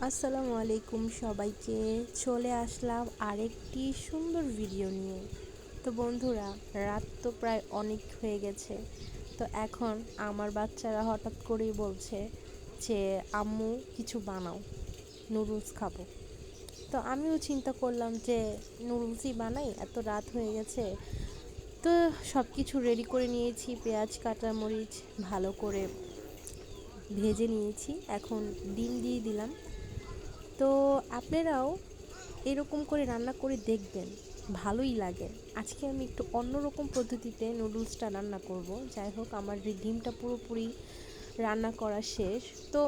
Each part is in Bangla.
আসসালামু আলাইকুম সবাইকে। চলে আসলাম আরেকটি সুন্দর ভিডিও নিয়ে। তো বন্ধুরা, রাত তো প্রায় অনেক হয়ে গেছে। তো এখন আমার বাচ্চারা হঠাৎ করেই বলছে যে আম্মু কিছু বানাও, নুডলস খাবো। তো আমিও চিন্তা করলাম যে নুডলসই বানাই, এত রাত হয়ে গেছে। তো সব কিছু রেডি করে নিয়েছি, পেঁয়াজ কাঁচা মরিচ ভালো করে ভেজে নিয়েছি, এখন ডিম দিয়ে দিলাম। তো আপনারাও এরকম করে রান্না করে দেখবেন, ভালোই লাগে। আজকে আমি একটু অন্যরকম পদ্ধতিতে নুডলসটা রান্না করব। যাই হোক, আমার ডিমটা পুরোপুরি রান্না করা শেষ। তো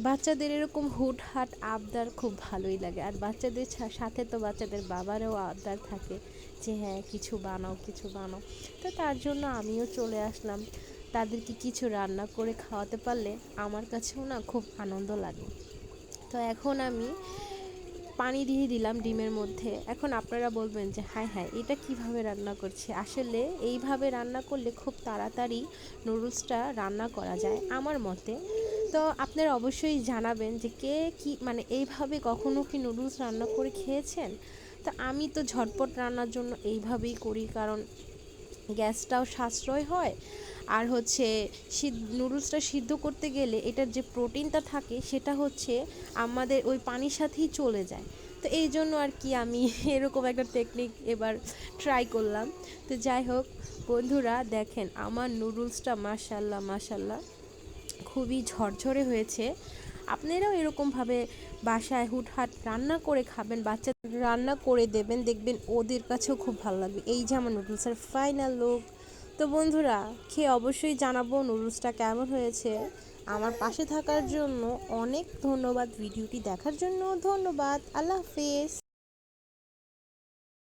বাচ্চাদের এরকম হুটহাট আবদার খুব ভালোই লাগে, আর বাচ্চাদের সাথে তো বাচ্চাদের বাবারও আবদার থাকে যে হ্যাঁ কিছু বানাও কিছু বানাও। তো তার জন্য আমিও চলে আসলাম। তাদেরকে কিছু রান্না করে খাওয়াতে পারলে আমার কাছেও না খুব আনন্দ লাগে। তো এখন আমি পানি দিয়ে দিলাম ডিমের মধ্যে। এখন আপনারা বলবেন যে হ্যাঁ হ্যাঁ এটা কিভাবে রান্না করছে। আসলে এইভাবে রান্না করলে খুব তাড়াতাড়ি নুডলসটা রান্না করা যায় আমার মতে। তো আপনারা অবশ্যই জানাবেন যে কে কি মানে এইভাবে কখনো কি নুডলস রান্না করে খেয়েছেন। তো আমি তো ঝটপট রান্নার জন্য এইভাবেই করি, কারণ গ্যাসটাও সাশ্রয় হয়। আর হচ্ছে নুডলসটা সিদ্ধ করতে গেলে এটার যে প্রোটিনটা থাকে সেটা হচ্ছে আমাদের ওই পানির সাথেই চলে যায়। তো এই জন্য আর কি আমি এরকম একটা টেকনিক এবার ট্রাই করলাম। তো যাই হোক বন্ধুরা, দেখেন আমার নুডলসটা মাশাল্লাহ মাশাল্লাহ খুবই ঝরঝরে হয়েছে। আপনারাও এরকমভাবে বাসায় হুটহাট রান্না করে খাবেন, বাচ্চা রান্না করে দেবেন, দেখবেন ওদের কাছেও খুব ভালো লাগবে। এই যে আমার নুডলসের ফাইনাল লুক। তো বন্ধুরা, খেয়ে অবশ্যই জানাবো নুডলসটা কেমন হয়েছে। আমার পাশে থাকার জন্য অনেক ধন্যবাদ, ভিডিওটি দেখার জন্য ধন্যবাদ। আল্লাহ হাফেজ।